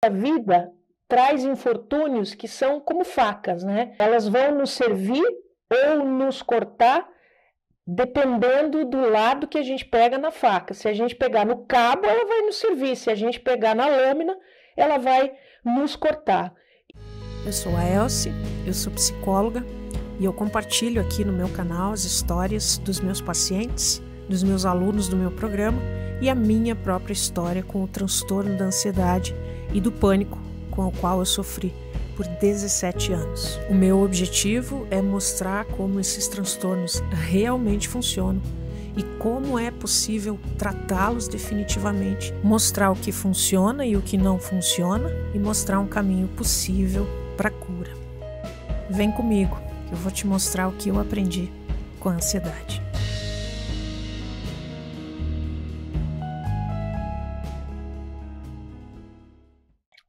A vida traz infortúnios que são como facas, né? Elas vão nos servir ou nos cortar, dependendo do lado que a gente pega na faca. Se a gente pegar no cabo, ela vai nos servir. Se a gente pegar na lâmina, ela vai nos cortar. Eu sou a Elce, eu sou psicóloga e eu compartilho aqui no meu canal as histórias dos meus pacientes, dos meus alunos do meu programa e a minha própria história com o transtorno da ansiedade e do pânico com o qual eu sofri por 17 anos. O meu objetivo é mostrar como esses transtornos realmente funcionam e como é possível tratá-los definitivamente, mostrar o que funciona e o que não funciona e mostrar um caminho possível para a cura. Vem comigo, que eu vou te mostrar o que eu aprendi com a ansiedade.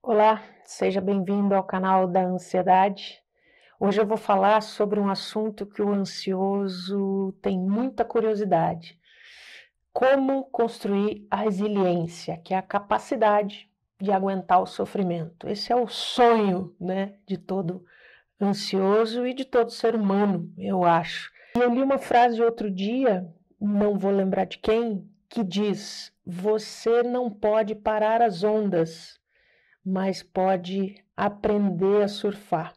Olá, seja bem-vindo ao canal da Ansiedade. Hoje eu vou falar sobre um assunto que o ansioso tem muita curiosidade. Como construir a resiliência, que é a capacidade de aguentar o sofrimento. Esse é o sonho, né, de todo ansioso e de todo ser humano, eu acho. E eu li uma frase outro dia, não vou lembrar de quem, que diz: você não pode parar as ondas, mas pode aprender a surfar.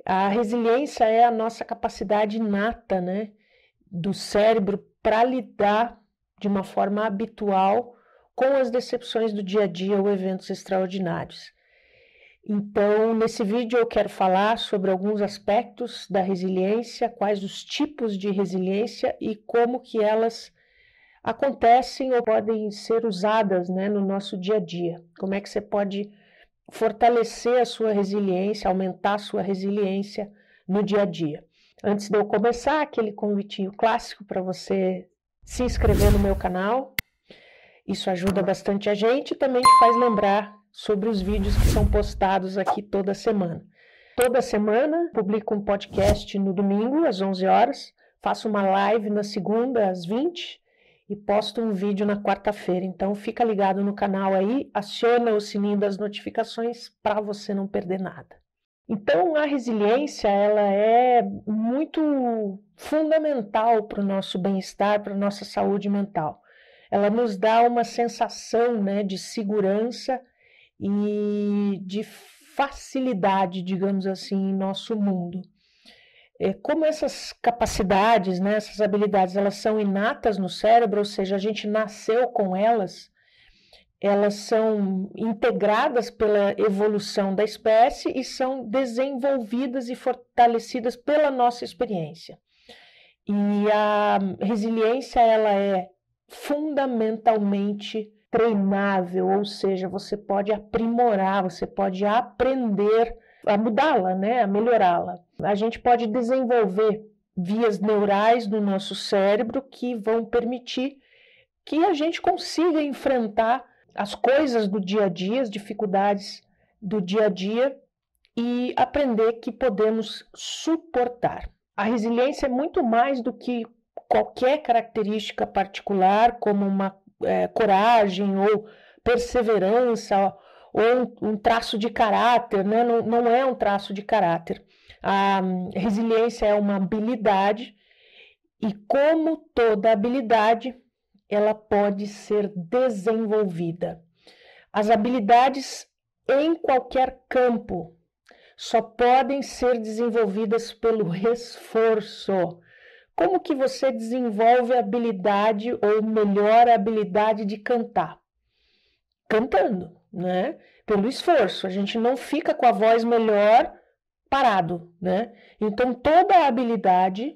A resiliência é a nossa capacidade inata, né, do cérebro para lidar de uma forma habitual com as decepções do dia a dia ou eventos extraordinários. Então, nesse vídeo eu quero falar sobre alguns aspectos da resiliência, quais os tipos de resiliência e como que elas acontecem ou podem ser usadas, né, no nosso dia a dia. Como é que você pode fortalecer a sua resiliência, aumentar a sua resiliência no dia a dia. Antes de eu começar, aquele convitinho clássico para você se inscrever no meu canal. Isso ajuda bastante a gente e também te faz lembrar sobre os vídeos que são postados aqui toda semana. Toda semana publico um podcast no domingo às 11 horas, faço uma live na segunda às 20 e posto um vídeo na quarta-feira. Então fica ligado no canal aí, aciona o sininho das notificações para você não perder nada. Então a resiliência ela é muito fundamental para o nosso bem-estar, para a nossa saúde mental. Ela nos dá uma sensação, né, de segurança e de facilidade, digamos assim, em nosso mundo. Como essas capacidades, né, essas habilidades, elas são inatas no cérebro, ou seja, a gente nasceu com elas, elas são integradas pela evolução da espécie e são desenvolvidas e fortalecidas pela nossa experiência. E a resiliência, ela é fundamentalmente treinável, ou seja, você pode aprimorar, você pode aprender a mudá-la, né, a melhorá-la. A gente pode desenvolver vias neurais no nosso cérebro que vão permitir que a gente consiga enfrentar as coisas do dia a dia, as dificuldades do dia a dia e aprender que podemos suportar. A resiliência é muito mais do que qualquer característica particular, como uma coragem ou perseverança ou um traço de caráter, né? Não é um traço de caráter. A resiliência é uma habilidade e, como toda habilidade, ela pode ser desenvolvida. As habilidades em qualquer campo só podem ser desenvolvidas pelo esforço. Como que você desenvolve a habilidade ou melhora a habilidade de cantar? Cantando, né? Pelo esforço. A gente não fica com a voz melhor parado, né? Então toda a habilidade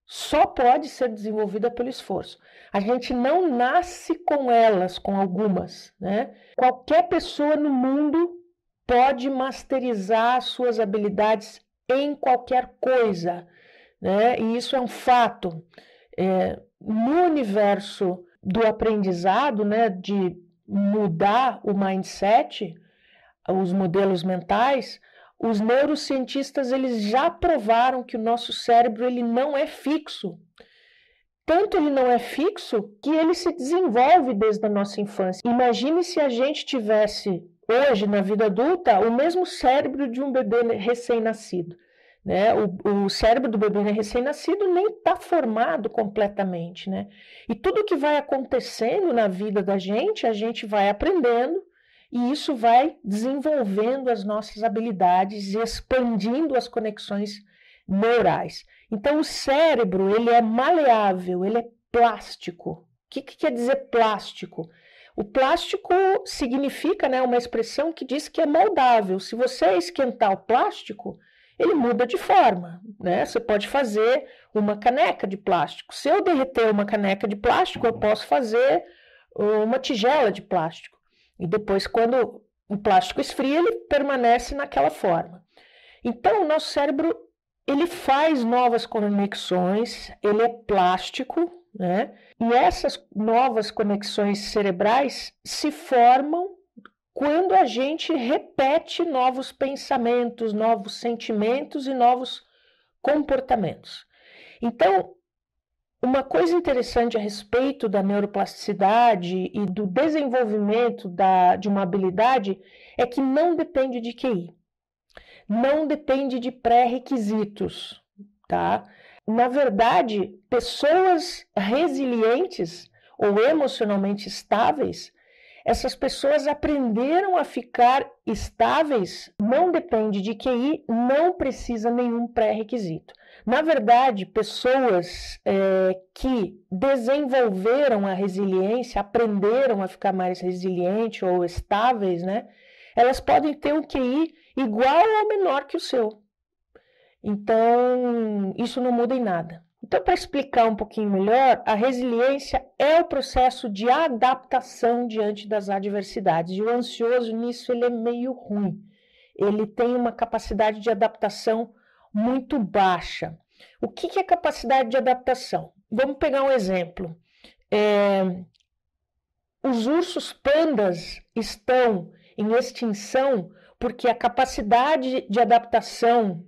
só pode ser desenvolvida pelo esforço. A gente não nasce com elas, com algumas, né? Qualquer pessoa no mundo pode masterizar suas habilidades em qualquer coisa, né? E isso é um fato. No universo do aprendizado, né, de mudar o mindset, os modelos mentais, os neurocientistas eles já provaram que o nosso cérebro ele não é fixo. Tanto ele não é fixo que ele se desenvolve desde a nossa infância. Imagine se a gente tivesse hoje, na vida adulta, o mesmo cérebro de um bebê recém-nascido. Né? O cérebro do bebê recém-nascido nem está formado completamente, né? E tudo que vai acontecendo na vida da gente, a gente vai aprendendo e isso vai desenvolvendo as nossas habilidades e expandindo as conexões neurais. Então, o cérebro, ele é maleável, ele é plástico. O que quer dizer plástico? O plástico significa, né, uma expressão que diz que é moldável. Se você esquentar o plástico, ele muda de forma, né? Você pode fazer uma caneca de plástico. Se eu derreter uma caneca de plástico, eu posso fazer uma tigela de plástico. E depois, quando o plástico esfria, ele permanece naquela forma. Então, o nosso cérebro, ele faz novas conexões, ele é plástico, né? E essas novas conexões cerebrais se formam quando a gente repete novos pensamentos, novos sentimentos e novos comportamentos. Então, uma coisa interessante a respeito da neuroplasticidade e do desenvolvimento de uma habilidade é que não depende de QI, não depende de pré-requisitos, tá? Na verdade, pessoas resilientes ou emocionalmente estáveis, essas pessoas aprenderam a ficar estáveis, não depende de QI, não precisa nenhum pré-requisito. Na verdade, pessoas que desenvolveram a resiliência, aprenderam a ficar mais resilientes ou estáveis, né? Elas podem ter um QI igual ou menor que o seu. Então, isso não muda em nada. Então, para explicar um pouquinho melhor, a resiliência é o processo de adaptação diante das adversidades. E o ansioso nisso, ele é meio ruim. Ele tem uma capacidade de adaptação muito baixa. O que é capacidade de adaptação? Vamos pegar um exemplo. Os ursos pandas estão em extinção porque a capacidade de adaptação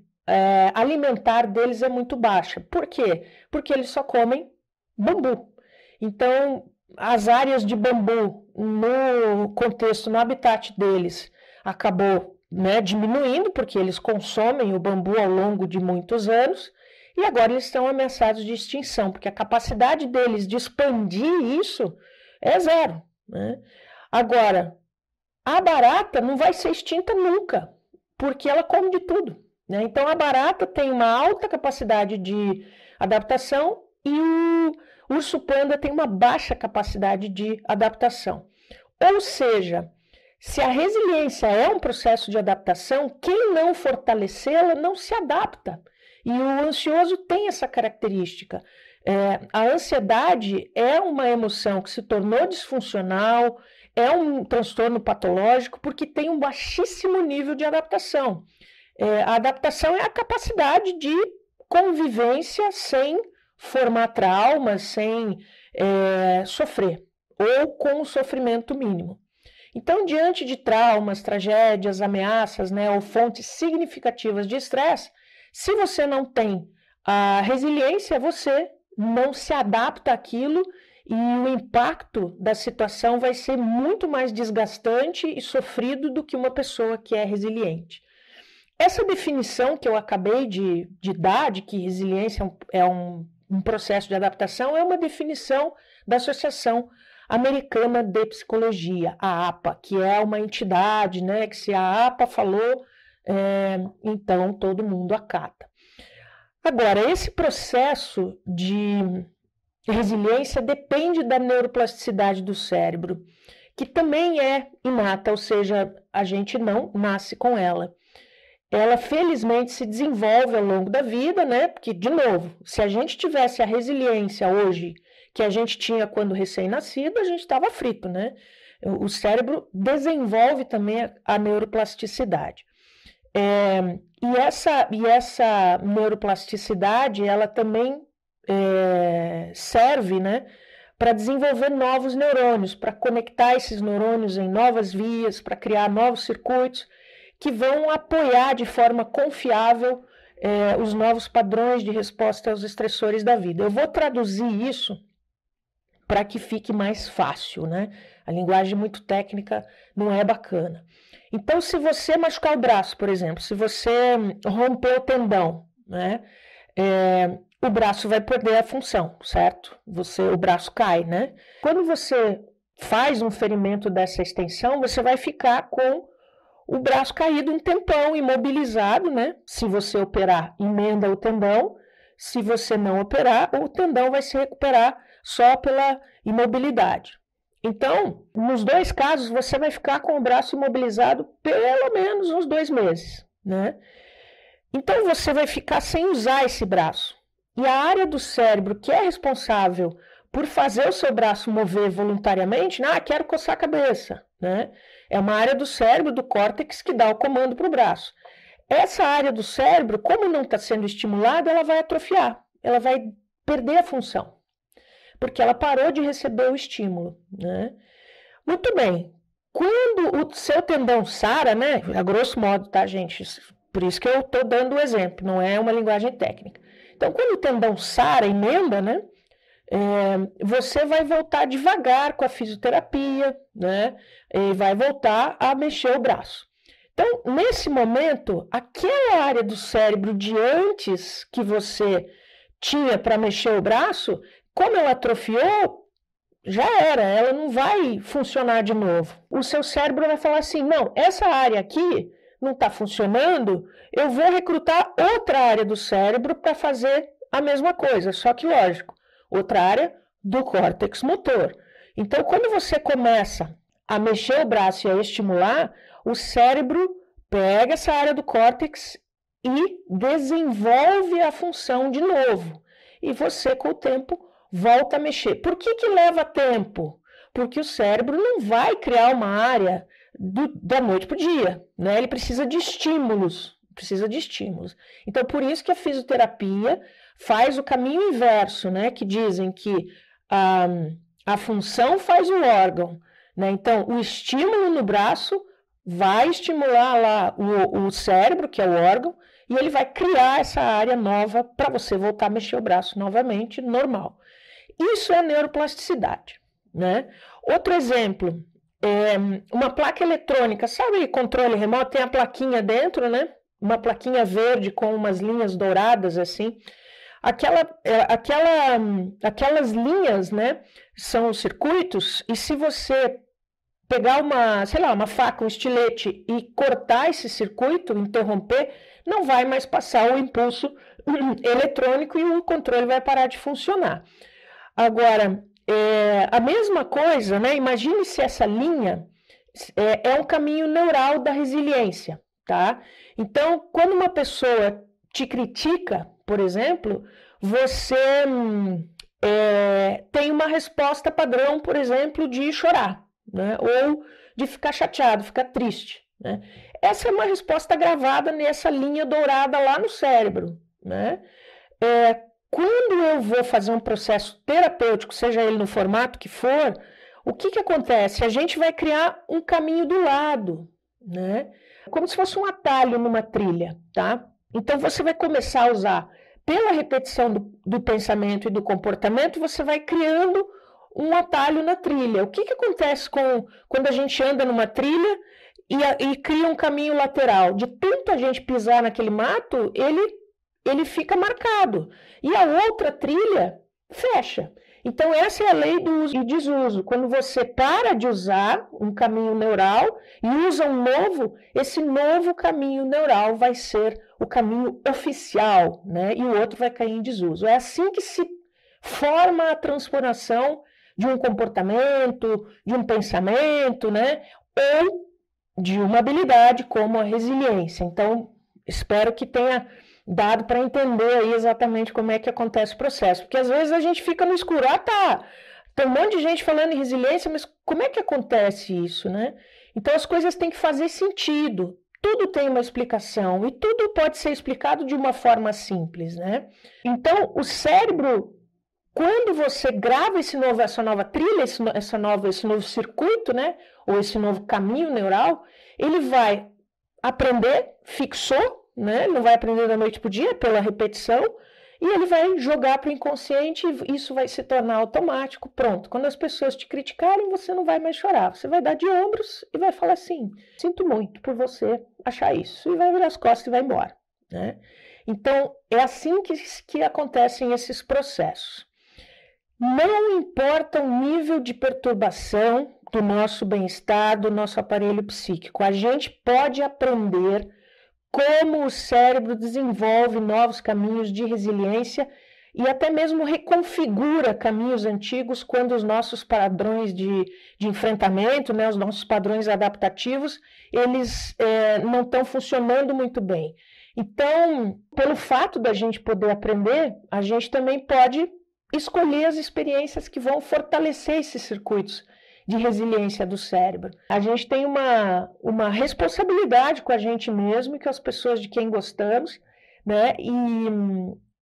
alimentar deles é muito baixa. Por quê? Porque eles só comem bambu. Então, as áreas de bambu no contexto, no habitat deles, acabou diminuindo, porque eles consomem o bambu ao longo de muitos anos, e agora eles estão ameaçados de extinção, porque a capacidade deles de expandir isso é zero. Né? Agora, a barata não vai ser extinta nunca, porque ela come de tudo. Então, a barata tem uma alta capacidade de adaptação e o urso panda tem uma baixa capacidade de adaptação. Ou seja, se a resiliência é um processo de adaptação, quem não fortalecê-la não se adapta. E o ansioso tem essa característica. A ansiedade é uma emoção que se tornou disfuncional, é um transtorno patológico porque tem um baixíssimo nível de adaptação. A adaptação é a capacidade de convivência sem formar traumas, sem sofrer, ou com um sofrimento mínimo. Então, diante de traumas, tragédias, ameaças, ou fontes significativas de estresse, se você não tem a resiliência, você não se adapta àquilo e o impacto da situação vai ser muito mais desgastante e sofrido do que uma pessoa que é resiliente. Essa definição que eu acabei de dar, de que resiliência é um processo de adaptação, é uma definição da Associação Americana de Psicologia, a APA, que é uma entidade, que se a APA falou, então todo mundo acata. Agora, esse processo de resiliência depende da neuroplasticidade do cérebro, que também é inata, ou seja, a gente não nasce com ela. Ela felizmente se desenvolve ao longo da vida, Porque, de novo, se a gente tivesse a resiliência hoje que a gente tinha quando recém-nascido, a gente estava frito, O cérebro desenvolve também a neuroplasticidade. E essa neuroplasticidade, ela também serve, para desenvolver novos neurônios, para conectar esses neurônios em novas vias, para criar novos circuitos, que vão apoiar de forma confiável os novos padrões de resposta aos estressores da vida. Eu vou traduzir isso para que fique mais fácil, né? A linguagem muito técnica não é bacana. Então, se você machucar o braço, por exemplo, se você romper o tendão, né? O braço vai perder a função, certo? O braço cai, né? Quando você faz um ferimento dessa extensão, você vai ficar com o braço caído um tempão, imobilizado, né? Se você operar, emenda o tendão. Se você não operar, o tendão vai se recuperar só pela imobilidade. Então, nos dois casos, você vai ficar com o braço imobilizado pelo menos uns 2 meses, né? Então, você vai ficar sem usar esse braço. E a área do cérebro que é responsável por fazer o seu braço mover voluntariamente, quero coçar a cabeça, né? É uma área do cérebro, do córtex, que dá o comando para o braço. Essa área do cérebro, como não está sendo estimulada, ela vai atrofiar, ela vai perder a função, porque ela parou de receber o estímulo, né? Muito bem, quando o seu tendão sara, né? A grosso modo, tá, gente? Por isso que eu estou dando o exemplo, não é uma linguagem técnica. Então, quando o tendão sara, emenda, né? Você vai voltar devagar com a fisioterapia, né? E vai voltar a mexer o braço. Então, nesse momento, aquela área do cérebro de antes que você tinha para mexer o braço, como ela atrofiou, já era, ela não vai funcionar de novo. O seu cérebro vai falar assim, não, essa área aqui não está funcionando, eu vou recrutar outra área do cérebro para fazer a mesma coisa, só que lógico, outra área do córtex motor. Então, quando você começa a mexer o braço e a estimular, o cérebro pega essa área do córtex e desenvolve a função de novo. E você, com o tempo, volta a mexer. Por que leva tempo? Porque o cérebro não vai criar uma área da noite para o dia, né? Ele precisa de estímulos. Então, por isso que a fisioterapia faz o caminho inverso, né? Que dizem que a função faz o órgão, né? Então, o estímulo no braço vai estimular lá o cérebro, que é o órgão, e ele vai criar essa área nova para você voltar a mexer o braço novamente, normal. Isso é neuroplasticidade, né? Outro exemplo, uma placa eletrônica, sabe controle remoto? Tem a plaquinha dentro, né? Uma plaquinha verde com umas linhas douradas assim. Aquelas linhas, né, são os circuitos, e se você pegar uma faca, um estilete e cortar esse circuito, interromper, não vai mais passar o impulso eletrônico e o controle vai parar de funcionar. Agora, a mesma coisa, né? Imagine se essa linha é um caminho neural da resiliência, tá? Então, quando uma pessoa te critica, por exemplo, você tem uma resposta padrão, por exemplo, de chorar, né? Ou de ficar chateado, ficar triste, né? Essa é uma resposta gravada nessa linha dourada lá no cérebro, né? Quando eu vou fazer um processo terapêutico, seja ele no formato que for, o que acontece? A gente vai criar um caminho do lado, né? Como se fosse um atalho numa trilha, tá? Então, você vai começar a usar, pela repetição do pensamento e do comportamento, você vai criando um atalho na trilha. O que acontece quando a gente anda numa trilha e cria um caminho lateral? De tanto a gente pisar naquele mato, ele fica marcado. E a outra trilha fecha. Então, essa é a lei do uso e desuso. Quando você para de usar um caminho neural e usa um novo, esse novo caminho neural vai ser o caminho oficial, né? E o outro vai cair em desuso. É assim que se forma a transformação de um comportamento, de um pensamento, né? Ou de uma habilidade como a resiliência. Então, espero que tenha dado para entender aí exatamente como é que acontece o processo. Porque às vezes a gente fica no escuro. Tem um monte de gente falando em resiliência, mas como é que acontece isso, né? Então as coisas têm que fazer sentido. Tudo tem uma explicação e tudo pode ser explicado de uma forma simples, né? Então o cérebro, quando você grava essa nova trilha, esse novo circuito, né? Ou esse novo caminho neural, ele vai aprender, fixou, né? Não vai aprender da noite para o dia, pela repetição, E ele vai jogar para o inconsciente e isso vai se tornar automático. Pronto, quando as pessoas te criticarem, você não vai mais chorar. Você vai dar de ombros e vai falar assim, sinto muito por você achar isso. E vai virar as costas e vai embora, né? Então, é assim que acontecem esses processos. Não importa o nível de perturbação do nosso bem-estar, do nosso aparelho psíquico. A gente pode aprender como o cérebro desenvolve novos caminhos de resiliência e até mesmo reconfigura caminhos antigos quando os nossos padrões de enfrentamento, né, os nossos padrões adaptativos, eles não estão funcionando muito bem. Então, pelo fato da gente poder aprender, a gente também pode escolher as experiências que vão fortalecer esses circuitos de resiliência do cérebro. A gente tem uma responsabilidade com a gente mesmo e com as pessoas de quem gostamos, né?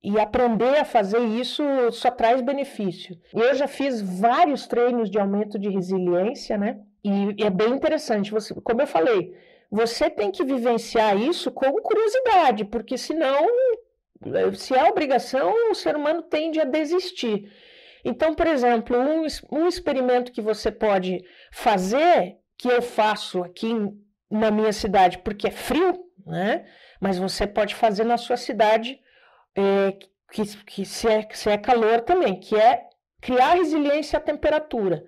E aprender a fazer isso só traz benefício. Eu já fiz vários treinos de aumento de resiliência, né? E é bem interessante. Como eu falei, você tem que vivenciar isso com curiosidade, porque senão, se é obrigação, o ser humano tende a desistir. Então, por exemplo, um experimento que você pode fazer, que eu faço aqui na minha cidade, porque é frio, né? Mas você pode fazer na sua cidade, se é calor também, que é criar resiliência à temperatura.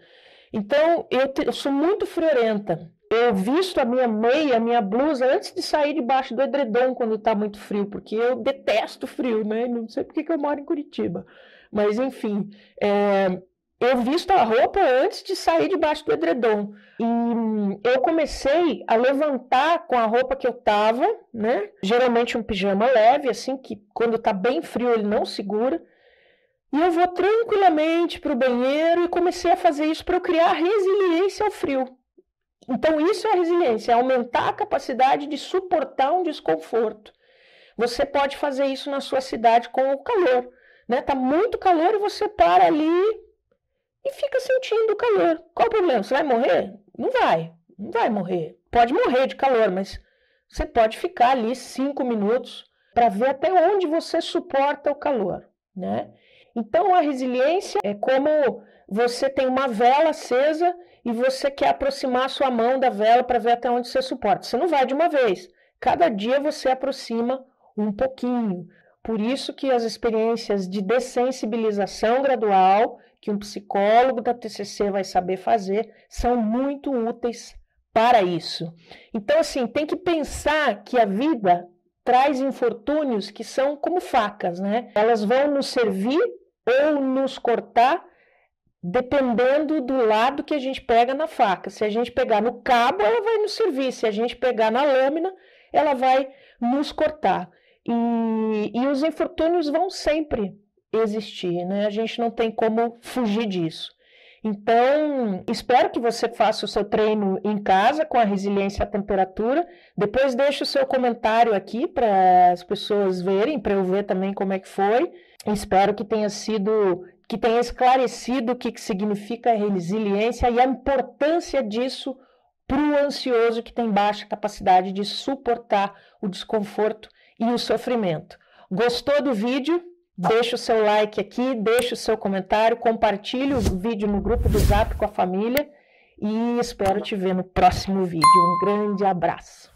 Então, eu sou muito friorenta. Eu visto a minha meia, a minha blusa, antes de sair debaixo do edredom quando está muito frio, porque eu detesto frio, né? Não sei porque que eu moro em Curitiba. Mas, enfim, eu visto a roupa antes de sair debaixo do edredom. E eu comecei a levantar com a roupa que eu estava, né? Geralmente um pijama leve, assim, que quando está bem frio ele não segura. E eu vou tranquilamente para o banheiro e comecei a fazer isso para eu criar resiliência ao frio. Então, isso é resiliência, é aumentar a capacidade de suportar um desconforto. Você pode fazer isso na sua cidade com o calor. Tá muito calor e você para ali e fica sentindo o calor. Qual o problema? Você vai morrer? Não vai morrer. Pode morrer de calor, mas você pode ficar ali 5 minutos para ver até onde você suporta o calor, né? Então, a resiliência é como você tem uma vela acesa e você quer aproximar a sua mão da vela para ver até onde você suporta. Você não vai de uma vez. Cada dia você aproxima um pouquinho. Por isso que as experiências de dessensibilização gradual, que um psicólogo da TCC vai saber fazer, são muito úteis para isso. Então, assim, tem que pensar que a vida traz infortúnios que são como facas, né? Elas vão nos servir ou nos cortar, dependendo do lado que a gente pega na faca. Se a gente pegar no cabo, ela vai nos servir. Se a gente pegar na lâmina, ela vai nos cortar. E os infortúnios vão sempre existir, né? A gente não tem como fugir disso. Então, espero que você faça o seu treino em casa com a resiliência à temperatura. Depois deixe o seu comentário aqui para as pessoas verem, para eu ver também como é que foi. Espero que tenha esclarecido o que significa resiliência e a importância disso para o ansioso que tem baixa capacidade de suportar o desconforto e o sofrimento. Gostou do vídeo? Deixa o seu like aqui, deixa o seu comentário, compartilhe o vídeo no grupo do Zap com a família e espero te ver no próximo vídeo. Um grande abraço!